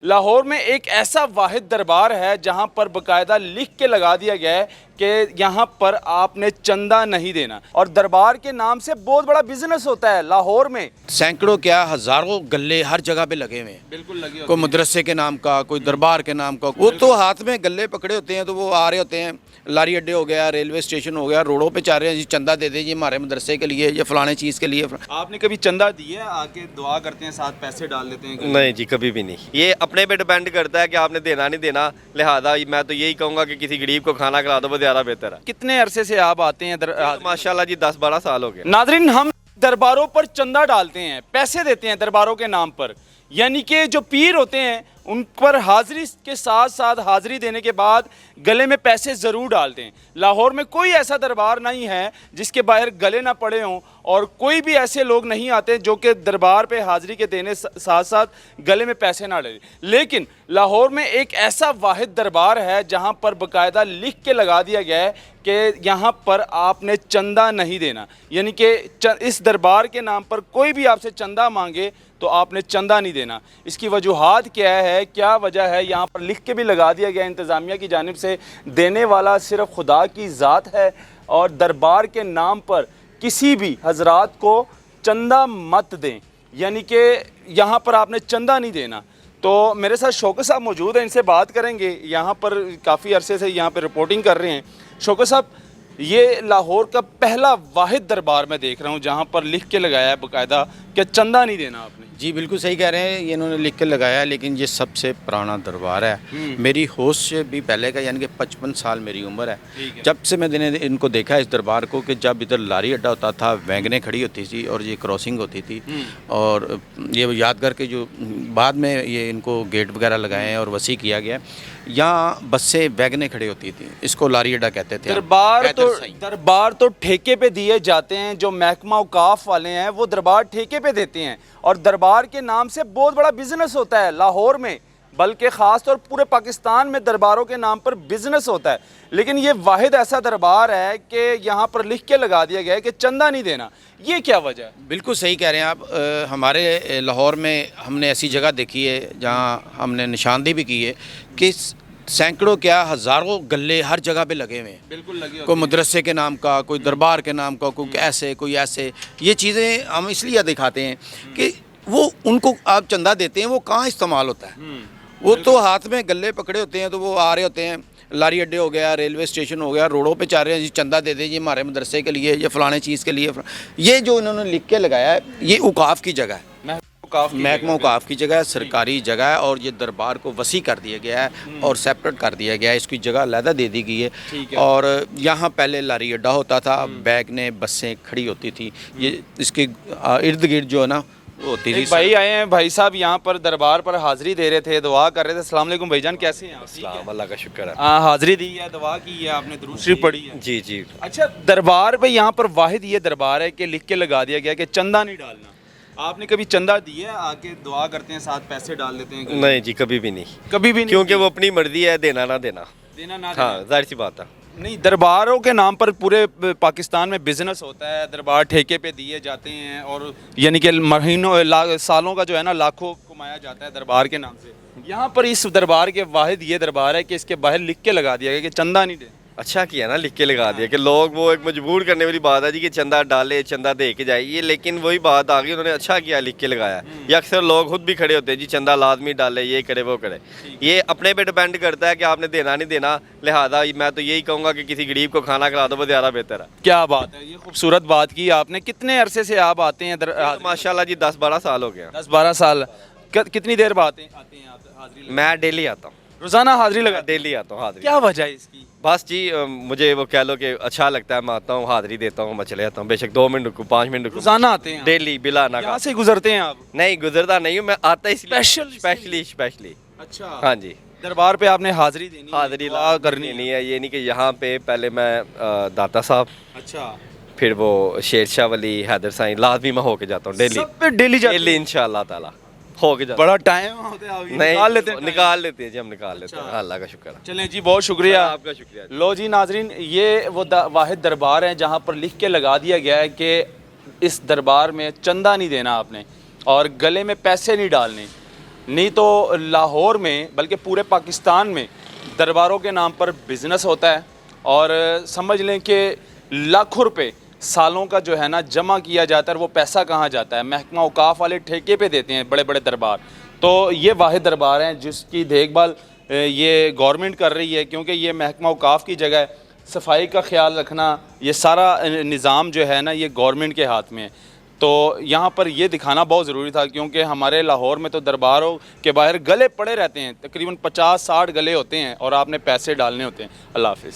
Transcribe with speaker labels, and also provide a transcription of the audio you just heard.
Speaker 1: लाहौर में एक ऐसा वाहिद दरबार है जहां पर बकायदा लिख के लगा दिया गया है कि यहां पर आपने चंदा नहीं देना। और दरबार के नाम से बहुत बड़ा बिजनेस होता है लाहौर में।
Speaker 2: सैकड़ों क्या हजारों गल्ले हर जगह पे लगे हुए हैं।
Speaker 1: बिल्कुल लगे
Speaker 2: कोई मदरसे के नाम का, कोई दरबार के नाम का। वो तो हाथ में गल्ले पकड़े होते हैं तो वो आ रहे होते हैं। लारी अड्डे हो गया, रेलवे स्टेशन हो गया, रोडों पे चाह रहे हैं जी चंदा दे दे जी हमारे मदरसे के लिए या फलाने चीज़ के लिए।
Speaker 1: आपने कभी चंदा दिया है? आके दुआ करते हैं, साथ पैसे डाल लेते हैं?
Speaker 3: नहीं जी, कभी भी नहीं। ये अपने पे डिपेंड करता है कि आपने देना नहीं देना। लिहाजा मैं तो यही कहूँगा कि किसी गरीब को खाना खिला दो, वो ज़्यादा बेहतर है।
Speaker 1: कितने अरसे से आप आते हैं?
Speaker 3: माशाल्लाह जी 10-12 साल हो गए।
Speaker 1: नाज़रीन, हम दरबारों पर चंदा डालते हैं, पैसे देते हैं दरबारों के नाम पर। यानी कि जो पीर होते हैं उन पर हाज़िरी के साथ साथ हाज़िरी देने के बाद गले में पैसे ज़रूर डालते हैं। लाहौर में कोई ऐसा दरबार नहीं है जिसके बाहर गले ना पड़े हों, और कोई भी ऐसे लोग नहीं आते जो कि दरबार पे हाज़िरी के देने साथ साथ गले में पैसे ना डालें। लेकिन लाहौर में एक ऐसा वाहिद दरबार है जहां पर बाकायदा लिख के लगा दिया गया है कि यहाँ पर आपने चंदा नहीं देना। यानी कि इस दरबार के नाम पर कोई भी आपसे चंदा मांगे तो आपने चंदा नहीं देना। इसकी वजूहात क्या है, क्या वजह है, यहाँ पर लिख के भी लगा दिया गया इंतज़ामिया की जानिब से, देने वाला सिर्फ खुदा की ज़ात है। और दरबार के नाम पर किसी भी हजरात को चंदा मत दें, यानी कि यहाँ पर आपने चंदा नहीं देना। तो मेरे साथ शौकत साहब मौजूद हैं, इनसे बात करेंगे। यहाँ पर काफ़ी अरसे से यहाँ पर रिपोर्टिंग कर रहे हैं। शौकत साहब, ये लाहौर का पहला वाहिद दरबार मैं देख रहा हूँ जहाँ पर लिख के लगाया है बाकायदा कि चंदा नहीं देना आपने।
Speaker 2: जी बिल्कुल सही कह रहे हैं, ये इन्होंने लिख के लगाया है। लेकिन ये सबसे पुराना दरबार है। मेरी होश से भी पहले का, यानी कि 55 साल मेरी उम्र है जब से मैंने इनको देखा है इस दरबार को, कि जब इधर लारी अड्डा होता था, वैगनें खड़ी होती थी और ये क्रॉसिंग होती थी। और ये यादगार के जो बाद में ये इनको गेट वगैरह लगाए हैं और वसी किया गया। यहाँ बसें वैगनें खड़ी होती थी, इसको लारी अड्डा कहते थे।
Speaker 1: दरबार तो ठेके पे दिए जाते हैं। जो महकमा औकाफ वाले हैं वो दरबार ठेके पे देते हैं, और दरबार के नाम से बहुत बड़ा बिजनेस होता है लाहौर में, बल्कि ख़ास तौर पूरे पाकिस्तान में दरबारों के नाम पर बिजनेस होता है। लेकिन ये वाहिद ऐसा दरबार है कि यहाँ पर लिख के लगा दिया गया है कि चंदा नहीं देना। ये क्या वजह है?
Speaker 2: बिल्कुल सही कह रहे हैं आप। हमारे लाहौर में हमने ऐसी जगह देखी है जहाँ हमने निशानदेही भी की है कि सैकड़ों क्या हजारों गल्ले हर जगह पे लगे हुए हैं।
Speaker 1: बिल्कुल लगे।
Speaker 2: कोई मदरसे के नाम का, कोई दरबार के नाम का, कोई ऐसे कोई ऐसे। ये चीज़ें हम इसलिए दिखाते हैं कि वो उनको आप चंदा देते हैं, वो कहाँ इस्तेमाल होता है। वो तो हाथ में गल्ले पकड़े होते हैं तो वो आ रहे होते हैं। लारी अड्डे हो गया, रेलवे स्टेशन हो गया, रोडों पे चाह रहे हैं जी चंदा दे दे जी हमारे मदरसे के लिए या फलाने चीज़ के लिए। ये जो इन्होंने लिख के लगाया है, ये औकाफ की जगह है, महकमा औकाफ की जगह है, सरकारी जगह है। और ये दरबार को वसी कर दिया गया है और सेपरेट कर दिया गया है, इसकी जगह अलहदा दे दी गई है। और यहाँ पहले लारी अड्डा होता था, बैग ने बसें खड़ी होती थी। ये इसके इर्द गिर्द जो है ना होती थी।
Speaker 1: भाई आए हैं, भाई साहब यहाँ पर दरबार पर हाजिरी दे रहे थे, दुआ कर रहे थे। अस्सलाम वालेकुम भाईजान, कैसे हैं आप?
Speaker 3: अल्लाह का शुक्र है।
Speaker 1: हाजिरी दी है, दुआ की है आपने, दुरूद शरीफ पढ़ी है?
Speaker 3: जी जी।
Speaker 1: अच्छा, दरबार पे यहाँ पर वाहिद ये दरबार है कि लिख के लगा दिया गया कि चंदा नहीं डालना। आपने कभी चंदा दिया है? आके दुआ करते हैं, साथ पैसे डाल देते हैं?
Speaker 3: नहीं जी, कभी भी नहीं।
Speaker 1: कभी भी नहीं?
Speaker 3: क्योंकि वो अपनी मर्जी है, देना ना देना।
Speaker 1: देना ना
Speaker 3: हाँ, जाहिर सी बात है।
Speaker 1: नहीं, दरबारों के नाम पर पूरे पाकिस्तान में बिजनेस होता है। दरबार ठेके पे दिए जाते हैं और यानी कि महीनों सालों का जो है ना लाखों कमाया जाता है दरबार के नाम से। यहाँ पर इस दरबार के वाहिद ये दरबार है कि इसके बाहर लिख के लगा दिया गया कि चंदा नहीं दे।
Speaker 3: अच्छा किया ना लिख के लगा दिया कि लोग, वो एक मजबूर करने वाली बात है जी कि चंदा डाले, चंदा दे के जाए। ये लेकिन वही बात आ गई, उन्होंने अच्छा किया लिख के लगाया। ये अक्सर लोग खुद भी खड़े होते हैं जी चंदा लाजमी डाले, ये करे वो करे। ये अपने पे डिपेंड करता है कि आपने देना नहीं देना। लिहाजा मैं तो यही कहूँगा कि किसी गरीब को खाना खिला दो, वो ज़्यादा बेहतर है।
Speaker 1: क्या बात है, ये खूबसूरत बात की आपने। कितने अरसे से आप आते हैं?
Speaker 3: माशाल्लाह जी 10-12 साल हो गया।
Speaker 1: 10-12 साल। कितनी देर बाद आते हैं आप हाजिरी?
Speaker 3: मैं डेली आता हूँ,
Speaker 1: रोजाना हाजिरी लगा?
Speaker 3: डेली आता हूँ हाजिरी।
Speaker 1: क्या वजह है इसकी?
Speaker 3: बस जी मुझे वो कह लो कि अच्छा लगता है। मैं आता हूँ, हाजिरी देता हूँ, मैं चले जाता हूँ। बेशक 2 मिनट रुकूँ, 5 मिनट रुकूँ।
Speaker 1: रोजाना आते हैं
Speaker 3: डेली बिला ना।
Speaker 1: यहाँ से गुजरते हैं आप?
Speaker 3: नहीं, गुजरता नहीं हूँ मैं, आता इसलिए स्पेशली।
Speaker 1: अच्छा,
Speaker 3: हाँ जी।
Speaker 1: दरबार पे आपने हाजिरी देनी,
Speaker 3: हाजिरी
Speaker 1: करनी
Speaker 3: नहीं है। ये नहीं कि यहाँ पे पहले मैं दाता साहब,
Speaker 1: अच्छा,
Speaker 3: फिर वो शेर शाह वली, हैदर साईं, लाजमी मैं होके जाता हूँ डेली।
Speaker 1: डेली
Speaker 3: इंशाल्लाह ताला होके जाता।
Speaker 1: बड़ा टाइम होता है,
Speaker 3: नहीं,
Speaker 1: निकाल लेते हैं?
Speaker 3: निकाल लेते हैं जी, हम निकाल लेते हैं। अल्लाह का शुक्र है।
Speaker 1: चलें जी, बहुत शुक्रिया
Speaker 3: आपका शुक्रिया।
Speaker 1: लो जी नाजरीन, ये वो वाहिद दरबार है जहाँ पर लिख के लगा दिया गया है कि इस दरबार में चंदा नहीं देना आपने और गले में पैसे नहीं डालने। नहीं तो लाहौर में बल्कि पूरे पाकिस्तान में दरबारों के नाम पर बिज़नेस होता है और समझ लें कि लाखों रुपए सालों का जो है ना जमा किया जाता है। और वो पैसा कहाँ जाता है? महकमा औकाफ वाले ठेके पे देते हैं बड़े बड़े दरबार। तो ये वाहिद दरबार हैं जिसकी देखभाल ये गवर्नमेंट कर रही है, क्योंकि ये महकमा औकाफ की जगह है। सफाई का ख्याल रखना, ये सारा निज़ाम जो है ना ये गवर्नमेंट के हाथ में है। तो यहाँ पर ये दिखाना बहुत ज़रूरी था, क्योंकि हमारे लाहौर में तो दरबारों के बाहर गले पड़े रहते हैं, तकरीबन 50-60 गले होते हैं और आपने पैसे डालने होते हैं। अल्लाह हाफ़िज़।